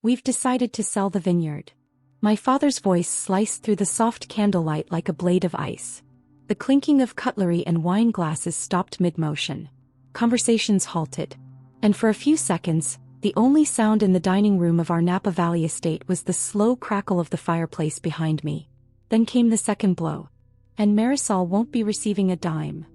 We've decided to sell the vineyard. My father's voice sliced through the soft candlelight like a blade of ice. The clinking of cutlery and wine glasses stopped mid-motion. Conversations halted. And for a few seconds, the only sound in the dining room of our Napa Valley estate was the slow crackle of the fireplace behind me. Then came the second blow. And Marisol won't be receiving a dime.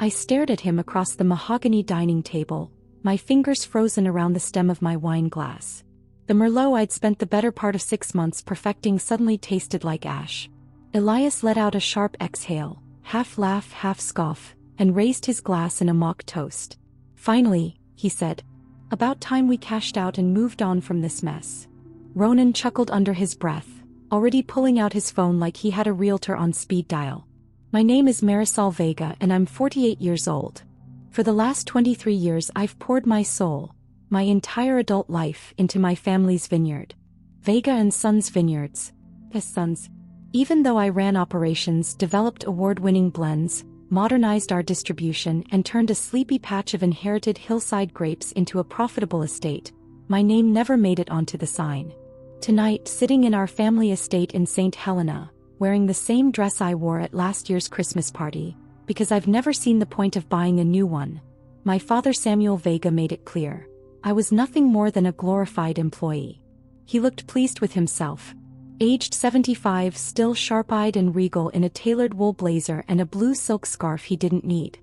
I stared at him across the mahogany dining table, my fingers frozen around the stem of my wine glass. The Merlot I'd spent the better part of 6 months perfecting suddenly tasted like ash. Elias let out a sharp exhale, half laugh, half scoff, and raised his glass in a mock toast. Finally, he said, about time we cashed out and moved on from this mess. Ronan chuckled under his breath, already pulling out his phone like he had a realtor on speed dial. My name is Marisol Vega and I'm 48 years old. For the last 23 years I've poured my soul, my entire adult life, into my family's vineyard. Vega and Sons Vineyards. Sons. Even though I ran operations, developed award-winning blends, modernized our distribution, and turned a sleepy patch of inherited hillside grapes into a profitable estate, my name never made it onto the sign. Tonight, sitting in our family estate in St. Helena, wearing the same dress I wore at last year's Christmas party, because I've never seen the point of buying a new one, my father Samuel Vega made it clear. I was nothing more than a glorified employee. He looked pleased with himself. Aged 75, still sharp-eyed and regal in a tailored wool blazer and a blue silk scarf he didn't need.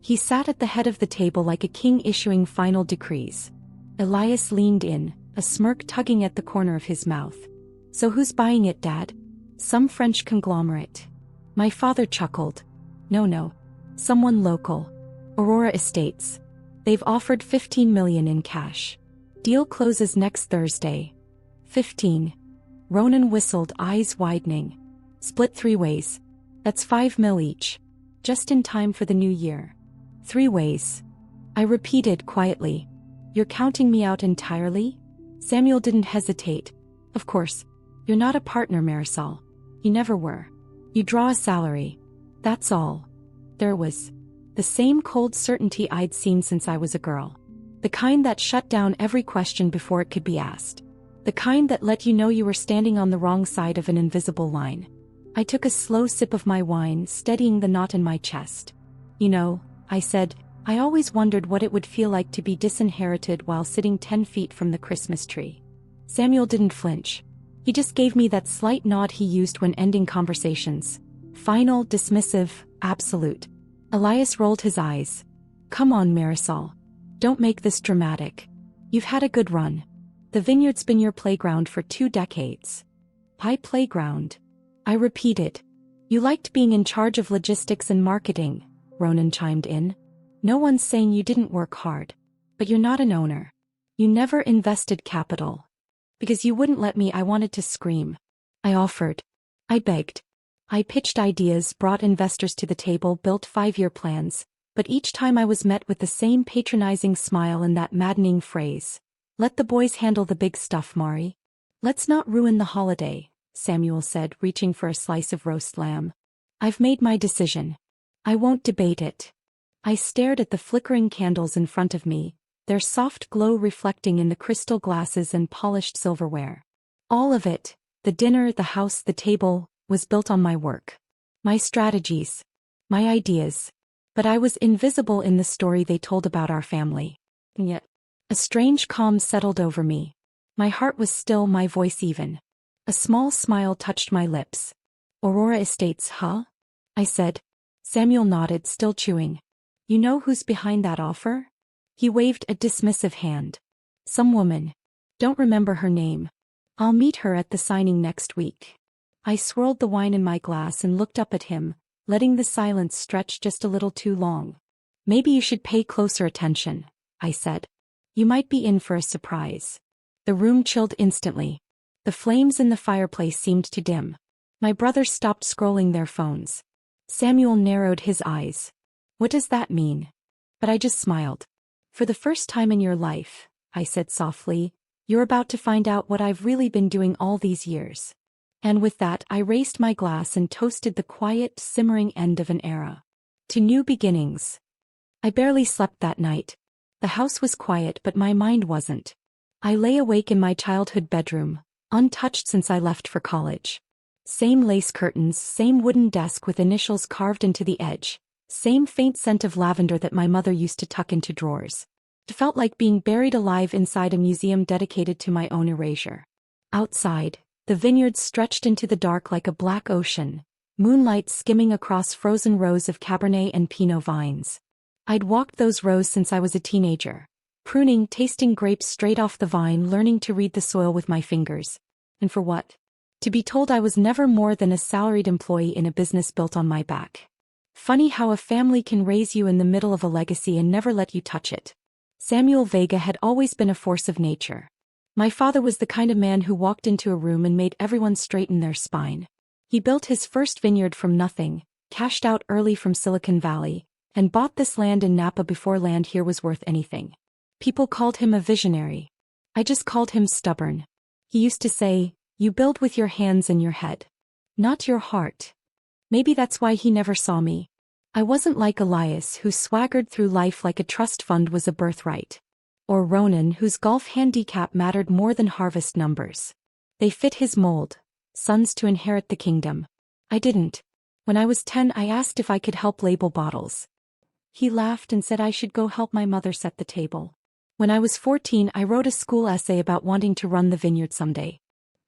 He sat at the head of the table like a king issuing final decrees. Elias leaned in, a smirk tugging at the corner of his mouth. So who's buying it, Dad? Some French conglomerate. My father chuckled. No. Someone local. Aurora Estates. They've offered $15 million in cash. Deal closes next Thursday. 15. Ronan whistled, eyes widening. Split 3 ways. That's $5 million each. Just in time for the new year. 3 ways. I repeated quietly. You're counting me out entirely? Samuel didn't hesitate. Of course. You're not a partner, Marisol. You never were. You draw a salary. That's all. There was the same cold certainty I'd seen since I was a girl. The kind that shut down every question before it could be asked. The kind that let you know you were standing on the wrong side of an invisible line. I took a slow sip of my wine, steadying the knot in my chest. You know, I said, I always wondered what it would feel like to be disinherited while sitting 10 feet from the Christmas tree. Samuel didn't flinch. He just gave me that slight nod he used when ending conversations. Final, dismissive, absolute. Elias rolled his eyes. Come on, Marisol. Don't make this dramatic. You've had a good run. The vineyard's been your playground for 2 decades. My playground? I repeated. You liked being in charge of logistics and marketing, Ronan chimed in. No one's saying you didn't work hard. But you're not an owner. You never invested capital. Because you wouldn't let me, I wanted to scream. I offered. I begged. I pitched ideas, brought investors to the table, built 5-year plans, but each time I was met with the same patronizing smile and that maddening phrase. Let the boys handle the big stuff, Mari. Let's not ruin the holiday, Samuel said, reaching for a slice of roast lamb. I've made my decision. I won't debate it. I stared at the flickering candles in front of me, their soft glow reflecting in the crystal glasses and polished silverware. All of it, the dinner, the house, the table, was built on my work. My strategies. My ideas. But I was invisible in the story they told about our family. And yet, a strange calm settled over me. My heart was still, my voice even. A small smile touched my lips. Aurora Estates, huh? I said. Samuel nodded, still chewing. You know who's behind that offer? He waved a dismissive hand. Some woman. Don't remember her name. I'll meet her at the signing next week. I swirled the wine in my glass and looked up at him, letting the silence stretch just a little too long. Maybe you should pay closer attention, I said. You might be in for a surprise. The room chilled instantly. The flames in the fireplace seemed to dim. My brothers stopped scrolling their phones. Samuel narrowed his eyes. What does that mean? But I just smiled. For the first time in your life, I said softly, you're about to find out what I've really been doing all these years. And with that I raised my glass and toasted the quiet, simmering end of an era. To new beginnings. I barely slept that night. The house was quiet but my mind wasn't. I lay awake in my childhood bedroom, untouched since I left for college. Same lace curtains, same wooden desk with initials carved into the edge, same faint scent of lavender that my mother used to tuck into drawers. It felt like being buried alive inside a museum dedicated to my own erasure. Outside, the vineyards stretched into the dark like a black ocean, moonlight skimming across frozen rows of Cabernet and Pinot vines. I'd walked those rows since I was a teenager, pruning, tasting grapes straight off the vine, learning to read the soil with my fingers. And for what? To be told I was never more than a salaried employee in a business built on my back. Funny how a family can raise you in the middle of a legacy and never let you touch it. Samuel Vega had always been a force of nature. My father was the kind of man who walked into a room and made everyone straighten their spine. He built his first vineyard from nothing, cashed out early from Silicon Valley, and bought this land in Napa before land here was worth anything. People called him a visionary. I just called him stubborn. He used to say, "You build with your hands and your head, not your heart." Maybe that's why he never saw me. I wasn't like Elias, who swaggered through life like a trust fund was a birthright. Or Ronan, whose golf handicap mattered more than harvest numbers. They fit his mold, sons to inherit the kingdom. I didn't. When I was 10, I asked if I could help label bottles. He laughed and said I should go help my mother set the table. When I was 14, I wrote a school essay about wanting to run the vineyard someday.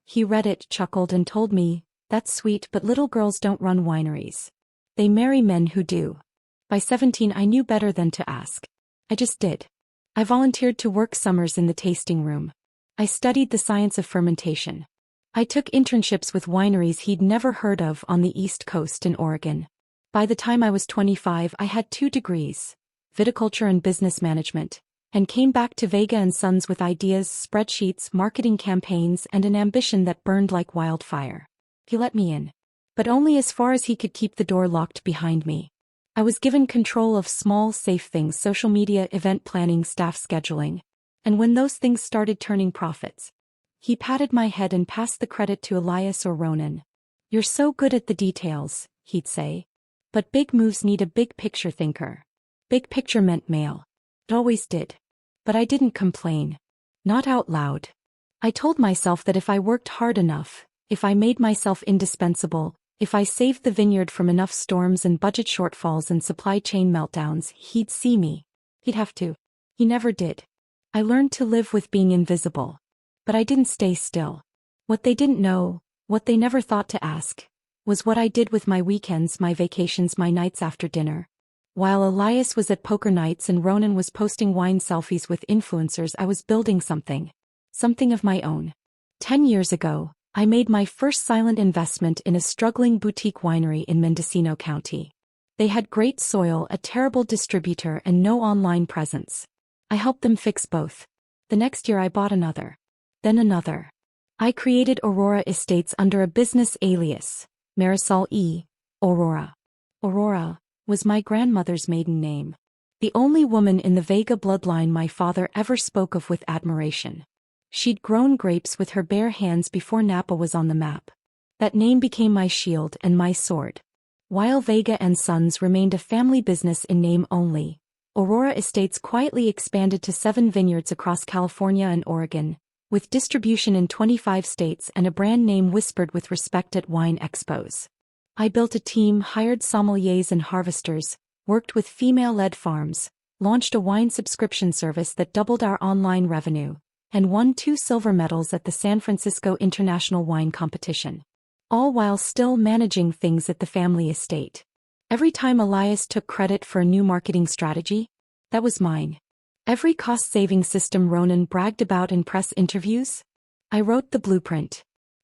He read it, chuckled, and told me, "That's sweet, but little girls don't run wineries. They marry men who do." By 17, I knew better than to ask. I just did. I volunteered to work summers in the tasting room. I studied the science of fermentation. I took internships with wineries he'd never heard of on the East Coast in Oregon. By the time I was 25, I had 2 degrees, viticulture and business management, and came back to Vega and Sons with ideas, spreadsheets, marketing campaigns, and an ambition that burned like wildfire. He let me in, but only as far as he could keep the door locked behind me. I was given control of small, safe things: social media, event planning, staff scheduling. And when those things started turning profits, he patted my head and passed the credit to Elias or Ronan. "You're so good at the details," he'd say. "But big moves need a big picture thinker." Big picture meant mail. It always did. But I didn't complain. Not out loud. I told myself that if I worked hard enough, if I made myself indispensable, if I saved the vineyard from enough storms and budget shortfalls and supply chain meltdowns, he'd see me. He'd have to. He never did. I learned to live with being invisible. But I didn't stay still. What they didn't know, what they never thought to ask, was what I did with my weekends, my vacations, my nights after dinner. While Elias was at poker nights and Ronan was posting wine selfies with influencers, I was building something. Something of my own. 10 years ago, I made my first silent investment in a struggling boutique winery in Mendocino County. They had great soil, a terrible distributor, and no online presence. I helped them fix both. The next year I bought another. Then another. I created Aurora Estates under a business alias, Marisol E. Aurora. Aurora was my grandmother's maiden name. The only woman in the Vega bloodline my father ever spoke of with admiration. She'd grown grapes with her bare hands before Napa was on the map. That name became my shield and my sword. While Vega and Sons remained a family business in name only, Aurora Estates quietly expanded to 7 vineyards across California and Oregon, with distribution in 25 states and a brand name whispered with respect at wine expos. I built a team, hired sommeliers and harvesters, worked with female-led farms, launched a wine subscription service that doubled our online revenue, and won 2 silver medals at the San Francisco International Wine Competition. All while still managing things at the family estate. Every time Elias took credit for a new marketing strategy, that was mine. Every cost-saving system Ronan bragged about in press interviews, I wrote the blueprint.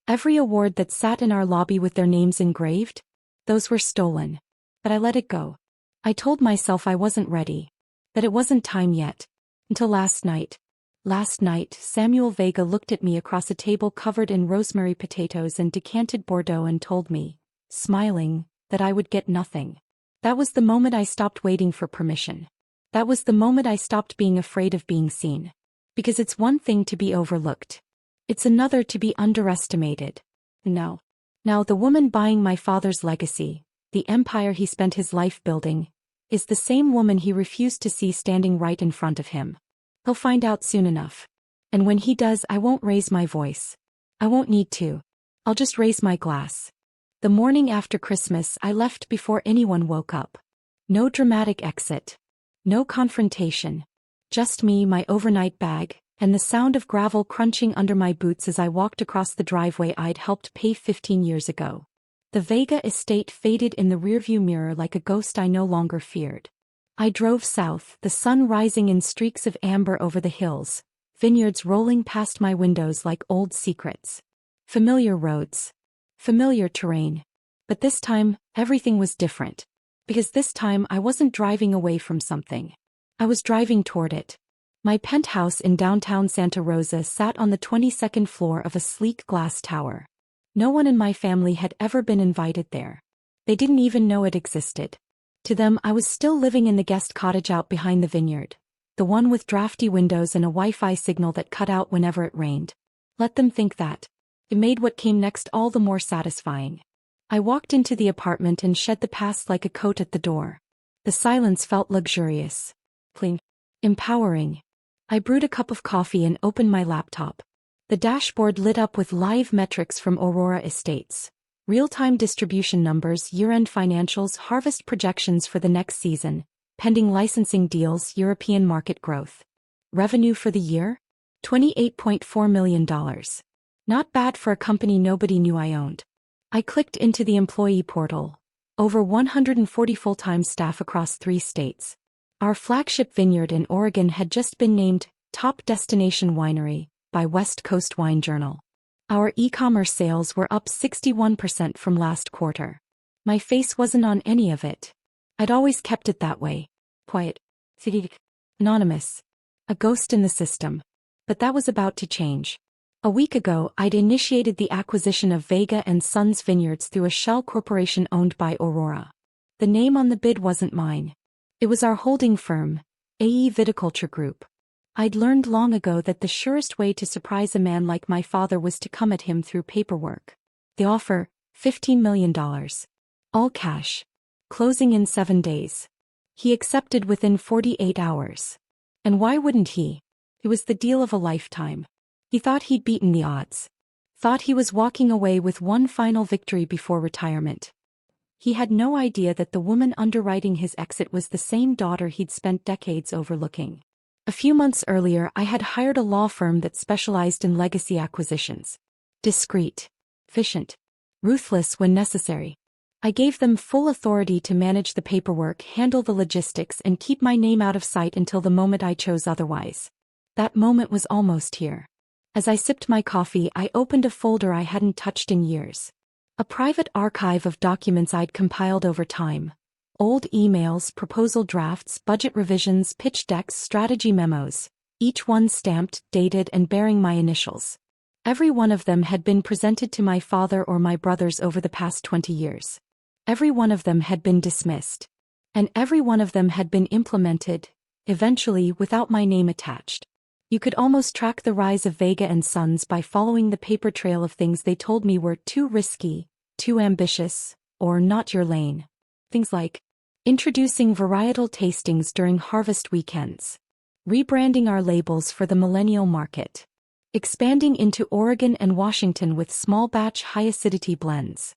Every award that sat in our lobby with their names engraved, those were stolen. But I let it go. I told myself I wasn't ready, that it wasn't time yet, until last night. Last night, Samuel Vega looked at me across a table covered in rosemary potatoes and decanted Bordeaux and told me, smiling, that I would get nothing. That was the moment I stopped waiting for permission. That was the moment I stopped being afraid of being seen. Because it's one thing to be overlooked. It's another to be underestimated. Now the woman buying my father's legacy, the empire he spent his life building, is the same woman he refused to see standing right in front of him. He'll find out soon enough. And when he does, I won't raise my voice. I won't need to. I'll just raise my glass. The morning after Christmas, I left before anyone woke up. No dramatic exit. No confrontation. Just me, my overnight bag, and the sound of gravel crunching under my boots as I walked across the driveway I'd helped pave 15 years ago. The Vega estate faded in the rearview mirror like a ghost I no longer feared. I drove south, the sun rising in streaks of amber over the hills, vineyards rolling past my windows like old secrets. Familiar roads. Familiar terrain. But this time, everything was different. Because this time I wasn't driving away from something. I was driving toward it. My penthouse in downtown Santa Rosa sat on the 22nd floor of a sleek glass tower. No one in my family had ever been invited there. They didn't even know it existed. To them, I was still living in the guest cottage out behind the vineyard, the one with drafty windows and a Wi-Fi signal that cut out whenever it rained. Let them think that. It made what came next all the more satisfying. I walked into the apartment and shed the past like a coat at the door. The silence felt luxurious. Clean. Empowering. I brewed a cup of coffee and opened my laptop. The dashboard lit up with live metrics from Aurora Estates. Real-time distribution numbers, year-end financials, harvest projections for the next season, pending licensing deals, European market growth. Revenue for the year? $28.4 million. Not bad for a company nobody knew I owned. I clicked into the employee portal. Over 140 full-time staff across 3 states. Our flagship vineyard in Oregon had just been named Top Destination Winery by West Coast Wine Journal. Our e-commerce sales were up 61% from last quarter. My face wasn't on any of it. I'd always kept it that way. Quiet. Anonymous. A ghost in the system. But that was about to change. A week ago, I'd initiated the acquisition of Vega and Sons Vineyards through a shell corporation owned by Aurora. The name on the bid wasn't mine. It was our holding firm, AE Viticulture Group. I'd learned long ago that the surest way to surprise a man like my father was to come at him through paperwork. The offer, $15 million. All cash. Closing in 7 days. He accepted within 48 hours. And why wouldn't he? It was the deal of a lifetime. He thought he'd beaten the odds. Thought he was walking away with one final victory before retirement. He had no idea that the woman underwriting his exit was the same daughter he'd spent decades overlooking. A few months earlier, I had hired a law firm that specialized in legacy acquisitions. Discreet. Efficient. Ruthless when necessary. I gave them full authority to manage the paperwork, handle the logistics, and keep my name out of sight until the moment I chose otherwise. That moment was almost here. As I sipped my coffee, I opened a folder I hadn't touched in years. A private archive of documents I'd compiled over time. Old emails, proposal drafts, budget revisions, pitch decks, strategy memos. Each one stamped, dated, and bearing my initials. Every one of them had been presented to my father or my brothers over the past 20 years. Every one of them had been dismissed. And every one of them had been implemented, eventually without my name attached. You could almost track the rise of Vega and Sons by following the paper trail of things they told me were too risky, too ambitious, or not your lane. Things like introducing varietal tastings during harvest weekends, rebranding our labels for the millennial market, expanding into Oregon and Washington with small-batch high-acidity blends,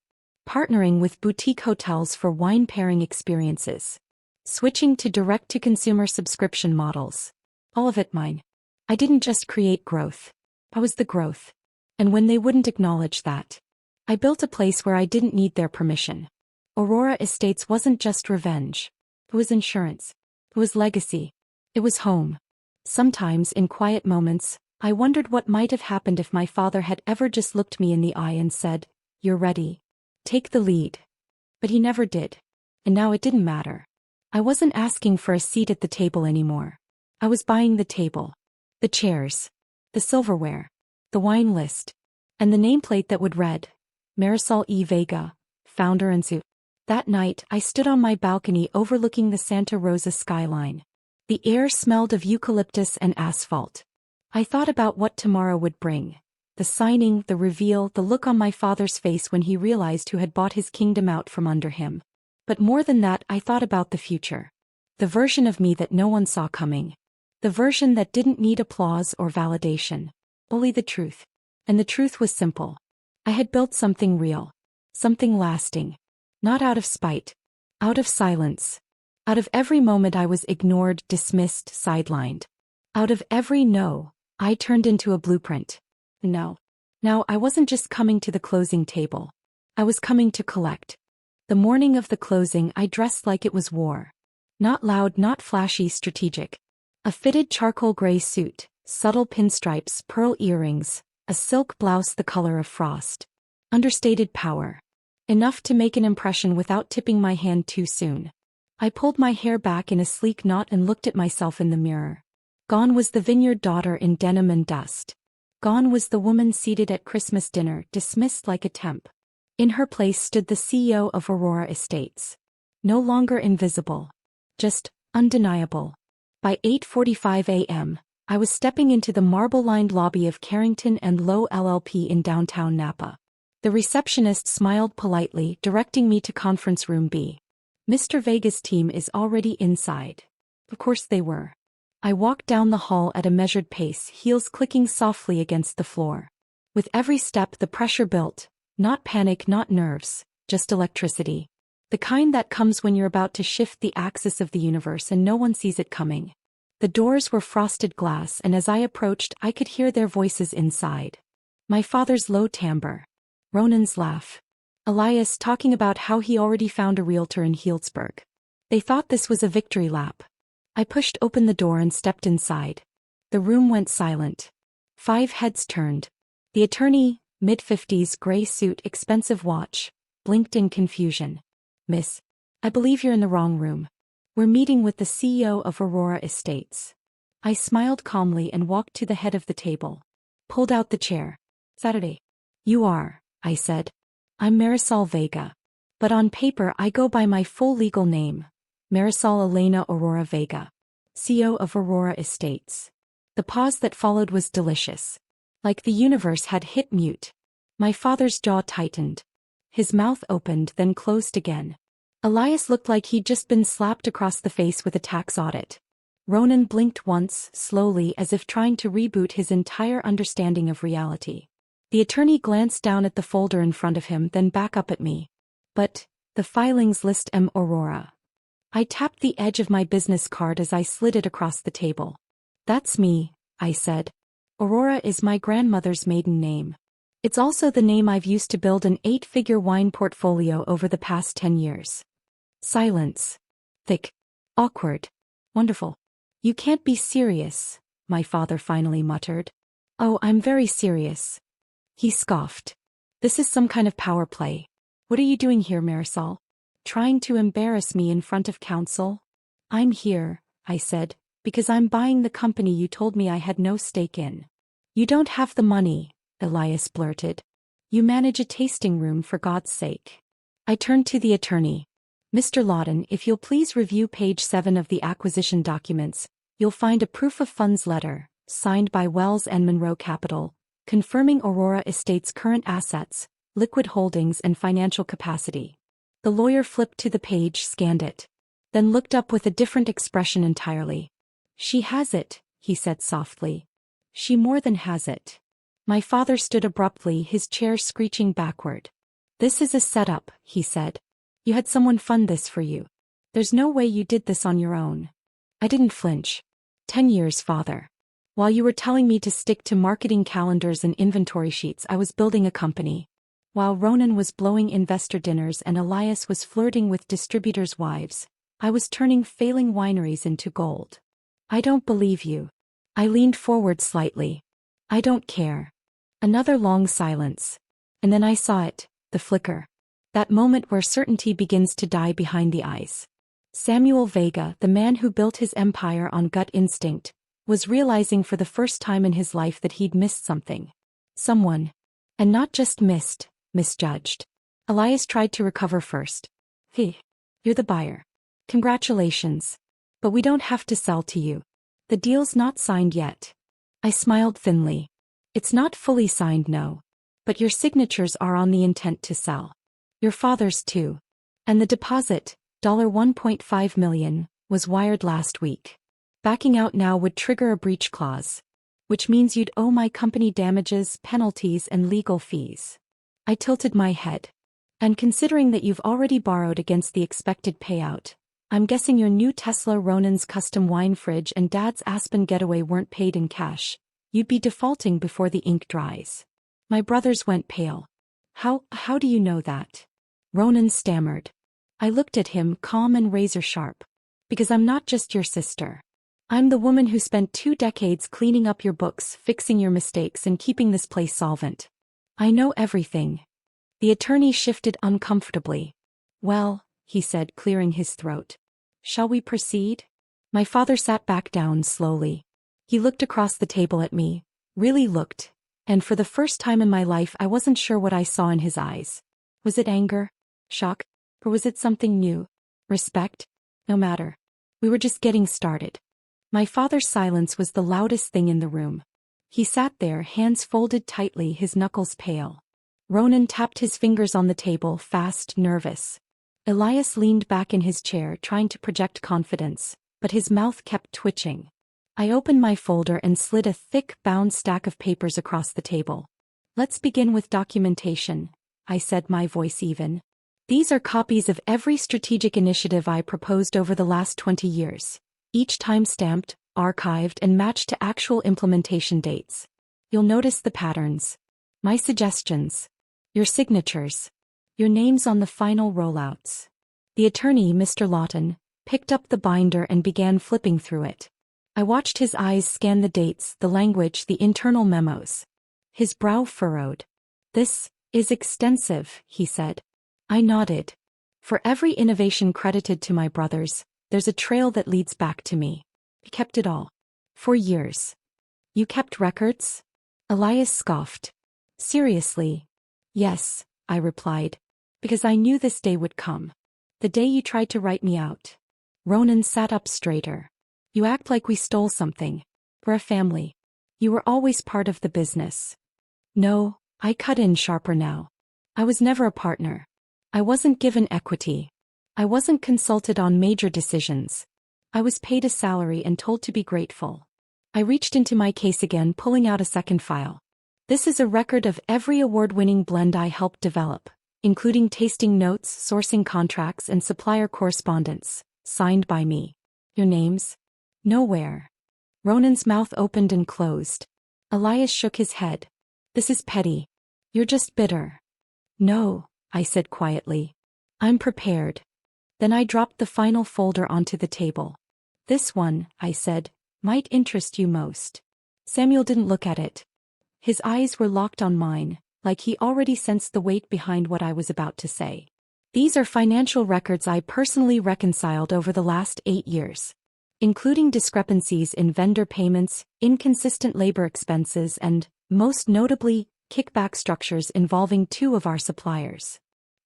partnering with boutique hotels for wine pairing experiences, switching to direct-to-consumer subscription models. All of it mine. I didn't just create growth. I was the growth. And when they wouldn't acknowledge that, I built a place where I didn't need their permission. Aurora Estates wasn't just revenge. It was insurance. It was legacy. It was home. Sometimes, in quiet moments, I wondered what might have happened if my father had ever just looked me in the eye and said, "You're ready. Take the lead." But he never did. And now it didn't matter. I wasn't asking for a seat at the table anymore. I was buying the table. The chairs. The silverware. The wine list. And the nameplate that would read, Marisol E. Vega, founder and CEO. That night, I stood on my balcony overlooking the Santa Rosa skyline. The air smelled of eucalyptus and asphalt. I thought about what tomorrow would bring. The signing, the reveal, the look on my father's face when he realized who had bought his kingdom out from under him. But more than that, I thought about the future. The version of me that no one saw coming. The version that didn't need applause or validation. Only the truth. And the truth was simple. I had built something real. Something lasting. Not out of spite. Out of silence. Out of every moment I was ignored, dismissed, sidelined. Out of every no, I turned into a blueprint. No. Now I wasn't just coming to the closing table. I was coming to collect. The morning of the closing I dressed like it was war. Not loud, not flashy, strategic. A fitted charcoal gray suit, subtle pinstripes, pearl earrings, a silk blouse the color of frost. Understated power. Enough to make an impression without tipping my hand too soon. I pulled my hair back in a sleek knot and looked at myself in the mirror. Gone was the vineyard daughter in denim and dust. Gone was the woman seated at Christmas dinner, dismissed like a temp. In her place stood the CEO of Aurora Estates. No longer invisible. Just undeniable. By 8:45 a.m., I was stepping into the marble-lined lobby of Carrington and Lowe LLP in downtown Napa. The receptionist smiled politely, directing me to conference room B. Mr. Vega's team is already inside. Of course they were. I walked down the hall at a measured pace, heels clicking softly against the floor. With every step the pressure built. Not panic, not nerves, just electricity. The kind that comes when you're about to shift the axis of the universe and no one sees it coming. The doors were frosted glass, and as I approached I could hear their voices inside. My father's low timbre. Ronan's laugh. Elias talking about how he already found a realtor in Healdsburg. They thought this was a victory lap. I pushed open the door and stepped inside. The room went silent. 5 heads turned. The attorney, mid-50s, gray suit, expensive watch, blinked in confusion. Miss, I believe you're in the wrong room. We're meeting with the CEO of Aurora Estates. I smiled calmly and walked to the head of the table. Pulled out the chair. Saturday. You are, I said. I'm Marisol Vega. But on paper I go by my full legal name. Marisol Elena Aurora Vega. CEO of Aurora Estates. The pause that followed was delicious. Like the universe had hit mute. My father's jaw tightened. His mouth opened, then closed again. Elias looked like he'd just been slapped across the face with a tax audit. Ronan blinked once, slowly, as if trying to reboot his entire understanding of reality. The attorney glanced down at the folder in front of him, then back up at me. But, the filings list M. Aurora. I tapped the edge of my business card as I slid it across the table. That's me, I said. Aurora is my grandmother's maiden name. It's also the name I've used to build an 8-figure wine portfolio over the past 10 years. Silence. Thick. Awkward. Wonderful. You can't be serious, my father finally muttered. Oh, I'm very serious. He scoffed. This is some kind of power play. What are you doing here, Marisol? Trying to embarrass me in front of counsel? I'm here, I said, because I'm buying the company you told me I had no stake in. You don't have the money, Elias blurted. You manage a tasting room, for God's sake. I turned to the attorney. Mr. Lawton, if you'll please review page 7 of the acquisition documents, you'll find a proof of funds letter, signed by Wells and Monroe Capital, confirming Aurora Estates' current assets, liquid holdings and financial capacity. The lawyer flipped to the page, scanned it. Then looked up with a different expression entirely. She has it, he said softly. She more than has it. My father stood abruptly, his chair screeching backward. This is a setup, he said. You had someone fund this for you. There's no way you did this on your own. I didn't flinch. 10 years, father. While you were telling me to stick to marketing calendars and inventory sheets, I was building a company. While Ronan was blowing investor dinners and Elias was flirting with distributors' wives, I was turning failing wineries into gold. I don't believe you. I leaned forward slightly. I don't care. Another long silence. And then I saw it, the flicker. That moment where certainty begins to die behind the eyes. Samuel Vega, the man who built his empire on gut instinct, was realizing for the first time in his life that he'd missed something. Someone. And not just missed, misjudged. Elias tried to recover first. Hey, you're the buyer. Congratulations. But we don't have to sell to you. The deal's not signed yet. I smiled thinly. It's not fully signed, no. But your signatures are on the intent to sell. Your father's too. And the deposit, $1.5 million, was wired last week. Backing out now would trigger a breach clause, which means you'd owe my company damages, penalties, and legal fees. I tilted my head. And considering that you've already borrowed against the expected payout, I'm guessing your new Tesla Ronan's custom wine fridge and Dad's Aspen getaway weren't paid in cash. You'd be defaulting before the ink dries. My brothers went pale. How do you know that? Ronan stammered. I looked at him, calm and razor-sharp. Because I'm not just your sister. I'm the woman who spent 2 decades cleaning up your books, fixing your mistakes, and keeping this place solvent. I know everything. The attorney shifted uncomfortably. Well, he said, clearing his throat. Shall we proceed? My father sat back down slowly. He looked across the table at me, really looked, and for the first time in my life I wasn't sure what I saw in his eyes. Was it anger? Shock? Or was it something new? Respect? No matter. We were just getting started. My father's silence was the loudest thing in the room. He sat there, hands folded tightly, his knuckles pale. Ronan tapped his fingers on the table, fast, nervous. Elias leaned back in his chair, trying to project confidence, but his mouth kept twitching. I opened my folder and slid a thick, bound stack of papers across the table. Let's begin with documentation, I said, my voice even. These are copies of every strategic initiative I proposed over the last 20 years. Each time stamped, archived, and matched to actual implementation dates. You'll notice the patterns. My suggestions. Your signatures. Your names on the final rollouts. The attorney, Mr. Lawton, picked up the binder and began flipping through it. I watched his eyes scan the dates, the language, the internal memos. His brow furrowed. This is extensive, he said. I nodded. For every innovation credited to my brothers, there's a trail that leads back to me. We kept it all. For years. You kept records? Elias scoffed. Seriously? Yes, I replied. Because I knew this day would come. The day you tried to write me out. Ronan sat up straighter. You act like we stole something. We're a family. You were always part of the business. No, I cut in sharper now. I was never a partner. I wasn't given equity. I wasn't consulted on major decisions. I was paid a salary and told to be grateful. I reached into my case again, pulling out a second file. This is a record of every award-winning blend I helped develop, including tasting notes, sourcing contracts, and supplier correspondence, signed by me. Your names? Nowhere. Ronan's mouth opened and closed. Elias shook his head. This is petty. You're just bitter. No, I said quietly. I'm prepared. Then I dropped the final folder onto the table. This one, I said, might interest you most. Samuel didn't look at it. His eyes were locked on mine, like he already sensed the weight behind what I was about to say. These are financial records I personally reconciled over the last 8 years, including discrepancies in vendor payments, inconsistent labor expenses, and, most notably, kickback structures involving 2 of our suppliers.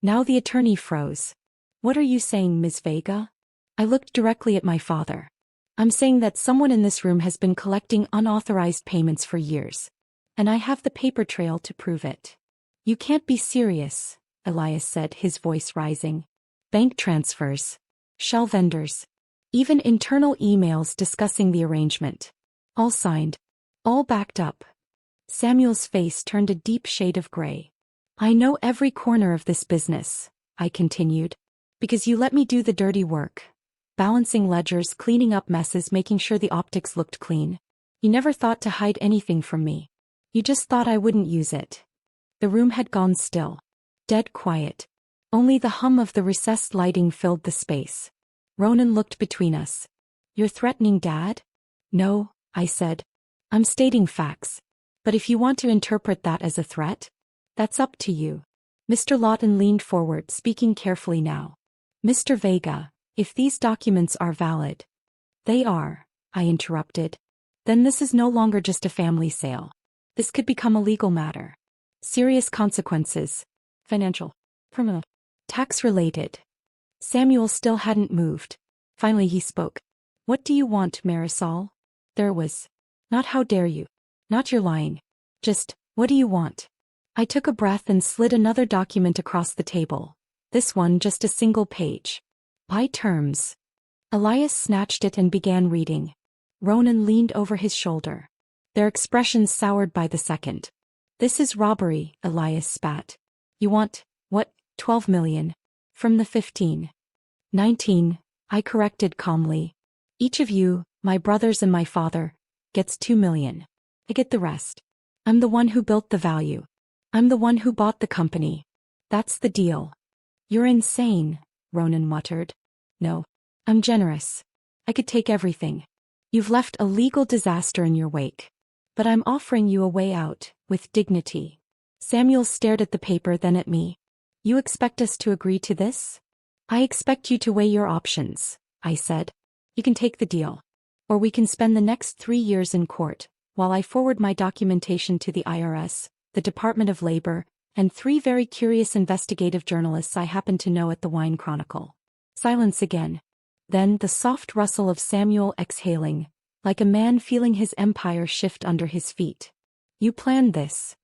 Now the attorney froze. What are you saying, Ms. Vega? I looked directly at my father. I'm saying that someone in this room has been collecting unauthorized payments for years. And I have the paper trail to prove it. You can't be serious, Elias said, his voice rising. Bank transfers. Shell vendors. Even internal emails discussing the arrangement. All signed. All backed up. Samuel's face turned a deep shade of gray. I know every corner of this business, I continued. Because you let me do the dirty work. Balancing ledgers, cleaning up messes, making sure the optics looked clean. You never thought to hide anything from me. You just thought I wouldn't use it. The room had gone still. Dead quiet. Only the hum of the recessed lighting filled the space. Ronan looked between us. You're threatening Dad? No, I said. I'm stating facts. But if you want to interpret that as a threat, that's up to you. Mr. Lawton leaned forward, speaking carefully now. Mr. Vega, if these documents are valid. They are, I interrupted. Then this is no longer just a family sale. This could become a legal matter. Serious consequences. Financial. Criminal. Tax-related. Samuel still hadn't moved. Finally he spoke. What do you want, Marisol? There was. Not how dare you. Not you're lying. Just, what do you want? I took a breath and slid another document across the table. This one just a single page. By terms. Elias snatched it and began reading. Ronan leaned over his shoulder. Their expressions soured by the second. This is robbery, Elias spat. You want, what, 12 million? From the 15. 19, I corrected calmly. Each of you, my brothers and my father, gets 2 million. I get the rest. I'm the one who built the value. I'm the one who bought the company. That's the deal. You're insane, Ronan muttered. No. I'm generous. I could take everything. You've left a legal disaster in your wake. But I'm offering you a way out, with dignity. Samuel stared at the paper, then at me. You expect us to agree to this? I expect you to weigh your options, I said. You can take the deal. Or we can spend the next 3 years in court, while I forward my documentation to the IRS, the Department of Labor, and 3 very curious investigative journalists I happen to know at the Wine Chronicle. Silence again. Then the soft rustle of Samuel exhaling, like a man feeling his empire shift under his feet. You planned this.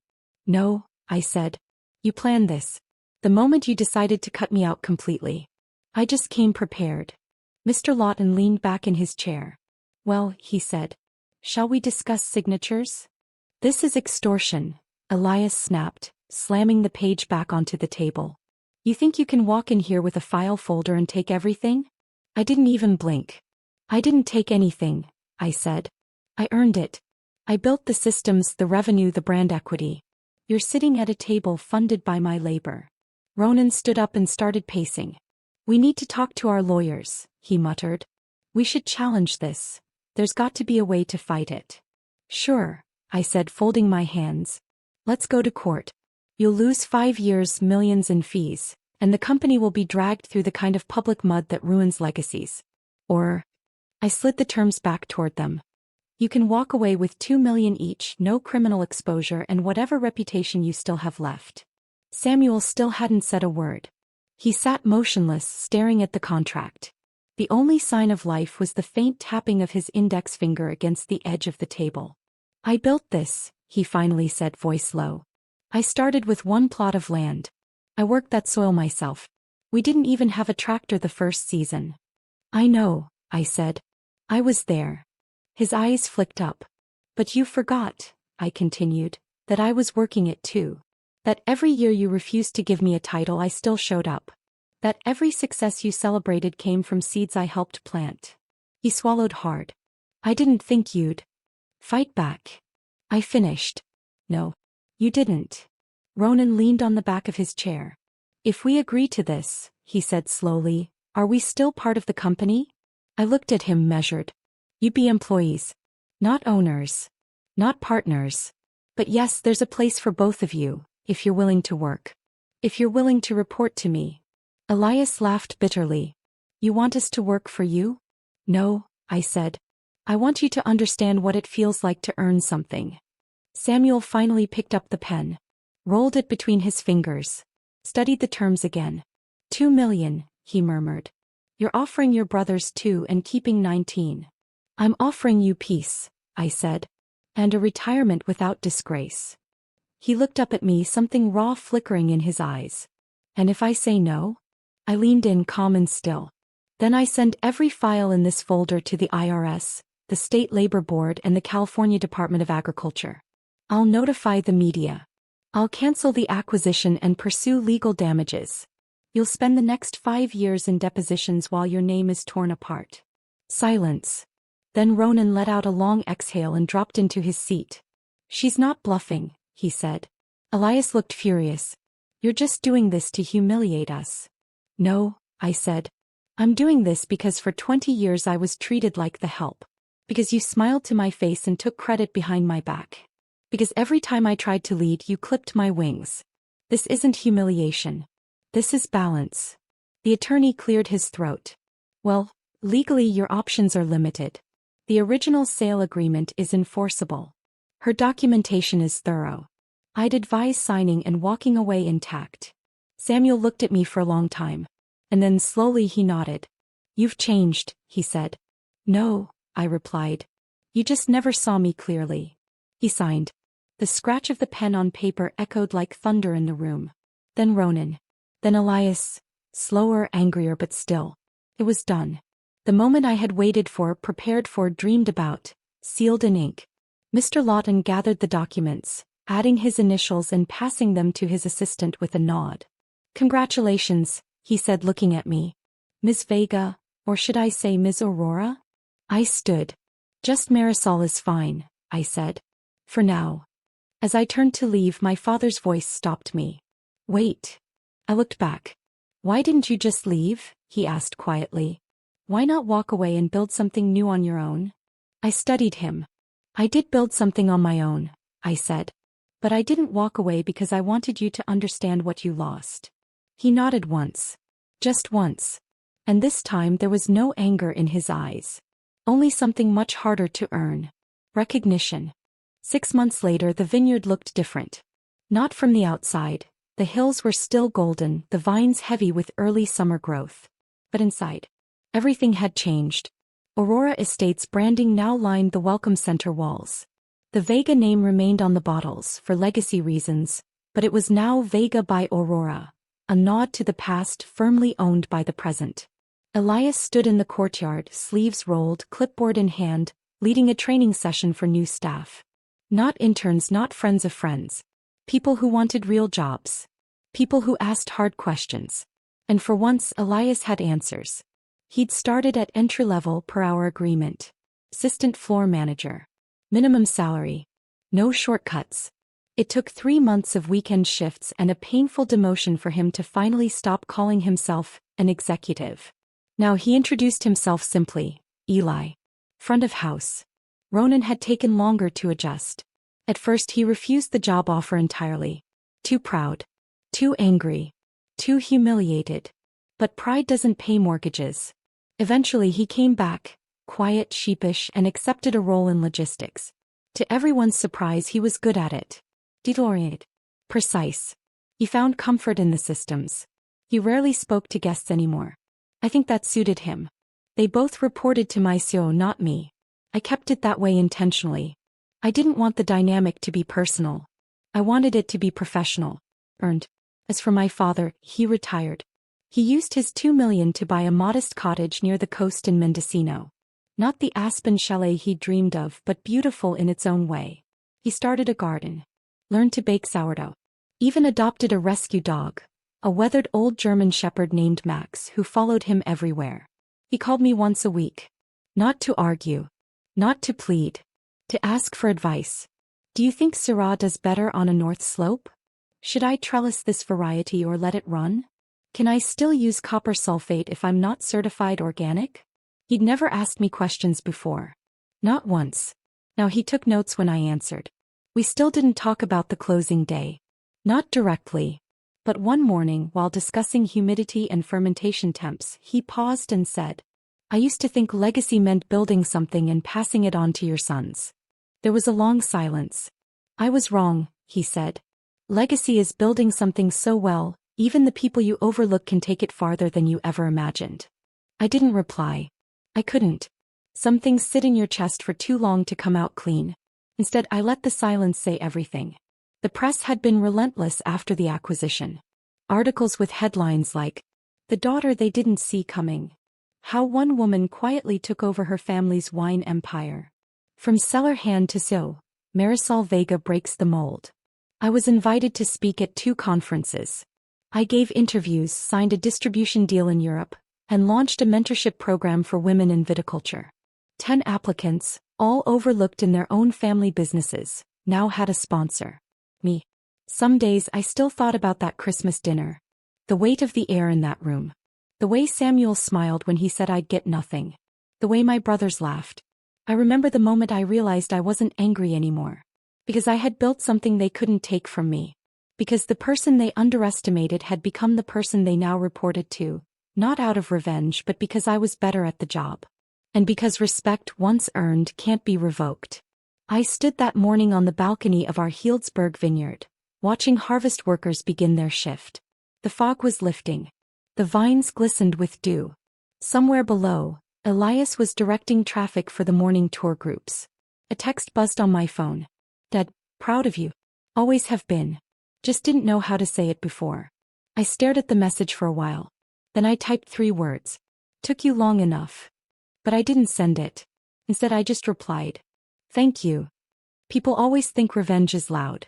No, I said. You planned this. The moment you decided to cut me out completely. I just came prepared. Mr. Lawton leaned back in his chair. Well, he said. Shall we discuss signatures? This is extortion, Elias snapped, slamming the page back onto the table. You think you can walk in here with a file folder and take everything? I didn't even blink. I didn't take anything, I said. I earned it. I built the systems, the revenue, the brand equity. You're sitting at a table funded by my labor. Ronan stood up and started pacing. We need to talk to our lawyers, he muttered. We should challenge this. There's got to be a way to fight it. Sure, I said, folding my hands. Let's go to court. You'll lose 5 years, millions in fees, and the company will be dragged through the kind of public mud that ruins legacies. Or, I slid the terms back toward them. You can walk away with 2 million each, no criminal exposure, and whatever reputation you still have left. Samuel still hadn't said a word. He sat motionless, staring at the contract. The only sign of life was the faint tapping of his index finger against the edge of the table. I built this, he finally said, voice low. I started with 1 plot of land. I worked that soil myself. We didn't even have a tractor the first season. I know, I said. I was there. His eyes flicked up. But you forgot, I continued, that I was working it too. That every year you refused to give me a title, I still showed up. That every success you celebrated came from seeds I helped plant. He swallowed hard. I didn't think you'd fight back. I finished. No, you didn't. Ronan leaned on the back of his chair. If we agree to this, he said slowly, are we still part of the company? I looked at him, measured. You'd be employees. Not owners. Not partners. But yes, there's a place for both of you, if you're willing to work. If you're willing to report to me. Elias laughed bitterly. You want us to work for you? No, I said. I want you to understand what it feels like to earn something. Samuel finally picked up the pen. Rolled it between his fingers. Studied the terms again. 2 million, he murmured. You're offering your brothers 2 and keeping 19. I'm offering you peace, I said. And a retirement without disgrace. He looked up at me, something raw flickering in his eyes. And if I say no? I leaned in, calm and still. Then I send every file in this folder to the IRS, the State Labor Board, and the California Department of Agriculture. I'll notify the media. I'll cancel the acquisition and pursue legal damages. You'll spend the next 5 years in depositions while your name is torn apart. Silence. Then Ronan let out a long exhale and dropped into his seat. She's not bluffing, he said. Elias looked furious. You're just doing this to humiliate us. No, I said. I'm doing this because for 20 years I was treated like the help. Because you smiled to my face and took credit behind my back. Because every time I tried to lead, you clipped my wings. This isn't humiliation. This is balance. The attorney cleared his throat. Well, legally your options are limited. The original sale agreement is enforceable. Her documentation is thorough. I'd advise signing and walking away intact. Samuel looked at me for a long time. And then slowly he nodded. You've changed, he said. No, I replied. You just never saw me clearly. He signed. The scratch of the pen on paper echoed like thunder in the room. Then Ronan. Then Elias. Slower, angrier, but still. It was done. The moment I had waited for, prepared for, dreamed about, sealed in ink. Mr. Lawton gathered the documents, adding his initials and passing them to his assistant with a nod. "Congratulations," he said, looking at me. "Ms. Vega, or should I say Ms. Aurora?" I stood. "Just Marisol is fine," I said. "For now." As I turned to leave, my father's voice stopped me. "Wait." I looked back. "Why didn't you just leave?" he asked quietly. "Why not walk away and build something new on your own?" I studied him. "I did build something on my own," I said. "But I didn't walk away because I wanted you to understand what you lost." He nodded once. Just once. And this time there was no anger in his eyes. Only something much harder to earn. Recognition. 6 months later, the vineyard looked different. Not from the outside. The hills were still golden, the vines heavy with early summer growth. But inside, everything had changed. Aurora Estates branding now lined the Welcome Center walls. The Vega name remained on the bottles for legacy reasons, but it was now Vega by Aurora, a nod to the past firmly owned by the present. Elias stood in the courtyard, sleeves rolled, clipboard in hand, leading a training session for new staff. Not interns, not friends of friends. People who wanted real jobs. People who asked hard questions. And for once, Elias had answers. He'd started at entry-level per-hour agreement. Assistant floor manager. Minimum salary. No shortcuts. It took 3 months of weekend shifts and a painful demotion for him to finally stop calling himself an executive. Now he introduced himself simply, Eli. Front of house. Ronan had taken longer to adjust. At first he refused the job offer entirely. Too proud. Too angry. Too humiliated. But pride doesn't pay mortgages. Eventually he came back, quiet, sheepish, and accepted a role in logistics. To everyone's surprise, he was good at it. Detail-oriented. Precise. He found comfort in the systems. He rarely spoke to guests anymore. I think that suited him. They both reported to my CEO, not me. I kept it that way intentionally. I didn't want the dynamic to be personal. I wanted it to be professional. Earned. As for my father, he retired. He used his $2 million to buy a modest cottage near the coast in Mendocino. Not the Aspen chalet he dreamed of, but beautiful in its own way. He started a garden. Learned to bake sourdough. Even adopted a rescue dog, a weathered old German shepherd named Max, who followed him everywhere. He called me once a week. Not to argue. Not to plead. To ask for advice. "Do you think Syrah does better on a north slope? Should I trellis this variety or let it run? Can I still use copper sulfate if I'm not certified organic?" He'd never asked me questions before. Not once. Now he took notes when I answered. We still didn't talk about the closing day. Not directly. But one morning, while discussing humidity and fermentation temps, he paused and said, "I used to think legacy meant building something and passing it on to your sons." There was a long silence. "I was wrong," he said. "Legacy is building something so well, even the people you overlook can take it farther than you ever imagined." I didn't reply. I couldn't. Some things sit in your chest for too long to come out clean. Instead, I let the silence say everything. The press had been relentless after the acquisition. Articles with headlines like, "The daughter they didn't see coming." How one woman quietly took over her family's wine empire. From cellar hand to CEO, Marisol Vega breaks the mold. I was invited to speak at 2 conferences. I gave interviews, signed a distribution deal in Europe, and launched a mentorship program for women in viticulture. 10 applicants, all overlooked in their own family businesses, now had a sponsor. Me. Some days I still thought about that Christmas dinner. The weight of the air in that room. The way Samuel smiled when he said I'd get nothing. The way my brothers laughed. I remember the moment I realized I wasn't angry anymore. Because I had built something they couldn't take from me. Because the person they underestimated had become the person they now reported to, not out of revenge but because I was better at the job. And because respect once earned can't be revoked. I stood that morning on the balcony of our Healdsburg vineyard, watching harvest workers begin their shift. The fog was lifting. The vines glistened with dew. Somewhere below, Elias was directing traffic for the morning tour groups. A text buzzed on my phone. "Dad, proud of you. Always have been. Just didn't know how to say it before." I stared at the message for a while. Then I typed 3 words. "Took you long enough." But I didn't send it. Instead, I just replied, "Thank you." People always think revenge is loud.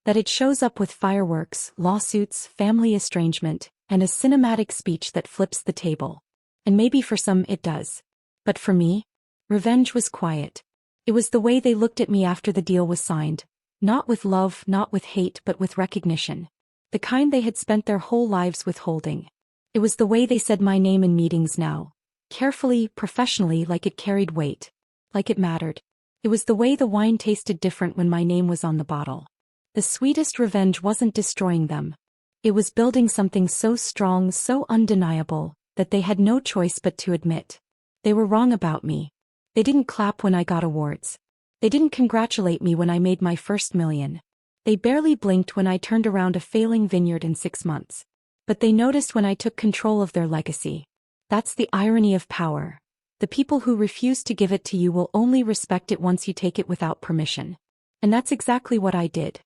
That it shows up with fireworks, lawsuits, family estrangement, and a cinematic speech that flips the table. And maybe for some it does. But for me, revenge was quiet. It was the way they looked at me after the deal was signed. Not with love, not with hate, but with recognition. The kind they had spent their whole lives withholding. It was the way they said my name in meetings now. Carefully, professionally, like it carried weight. Like it mattered. It was the way the wine tasted different when my name was on the bottle. The sweetest revenge wasn't destroying them. It was building something so strong, so undeniable, that they had no choice but to admit. They were wrong about me. They didn't clap when I got awards. They didn't congratulate me when I made my first million. They barely blinked when I turned around a failing vineyard in 6 months. But they noticed when I took control of their legacy. That's the irony of power. The people who refuse to give it to you will only respect it once you take it without permission. And that's exactly what I did.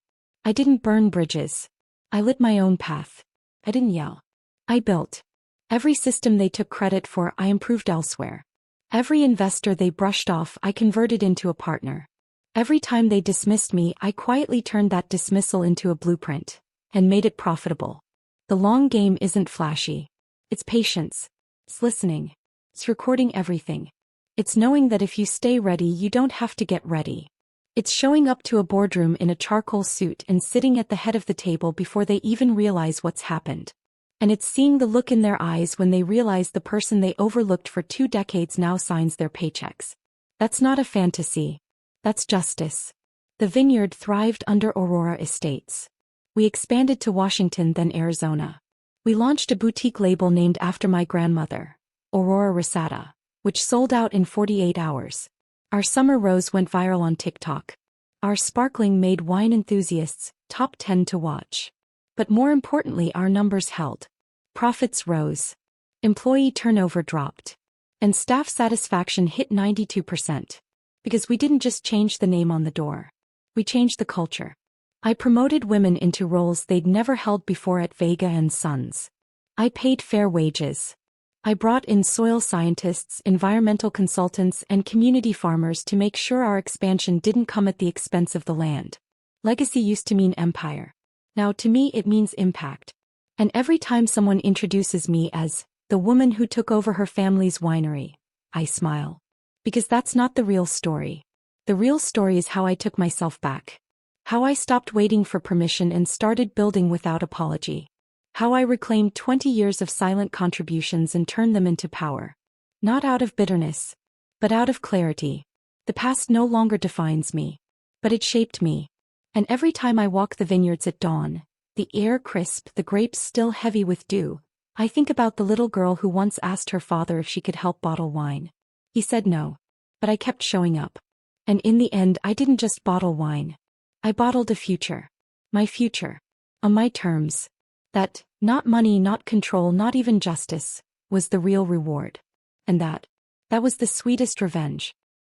I didn't burn bridges. I lit my own path. I didn't yell. I built. Every system they took credit for, I improved elsewhere. Every investor they brushed off, I converted into a partner. Every time they dismissed me, I quietly turned that dismissal into a blueprint and made it profitable. The long game isn't flashy. It's patience. It's listening. It's recording everything. It's knowing that if you stay ready, you don't have to get ready. It's showing up to a boardroom in a charcoal suit and sitting at the head of the table before they even realize what's happened. And it's seeing the look in their eyes when they realize the person they overlooked for 2 decades now signs their paychecks. That's not a fantasy. That's justice. The vineyard thrived under Aurora Estates. We expanded to Washington, then Arizona. We launched a boutique label named after my grandmother, Aurora Rosada, which sold out in 48 hours. Our summer rose went viral on TikTok. Our sparkling made wine enthusiasts top 10 to watch. But more importantly, our numbers held. Profits rose. Employee turnover dropped. And staff satisfaction hit 92%. Because we didn't just change the name on the door. We changed the culture. I promoted women into roles they'd never held before at Vega and Sons. I paid fair wages. I brought in soil scientists, environmental consultants, and community farmers to make sure our expansion didn't come at the expense of the land. Legacy used to mean empire. Now to me it means impact. And every time someone introduces me as the woman who took over her family's winery, I smile. Because that's not the real story. The real story is how I took myself back. How I stopped waiting for permission and started building without apology. How I reclaimed 20 years of silent contributions and turned them into power. Not out of bitterness, but out of clarity. The past no longer defines me, but it shaped me. And every time I walk the vineyards at dawn, the air crisp, the grapes still heavy with dew, I think about the little girl who once asked her father if she could help bottle wine. He said no, but I kept showing up. And in the end, I didn't just bottle wine. I bottled a future. My future. On my terms. That, not money, not control, not even justice, was the real reward. And that was the sweetest revenge.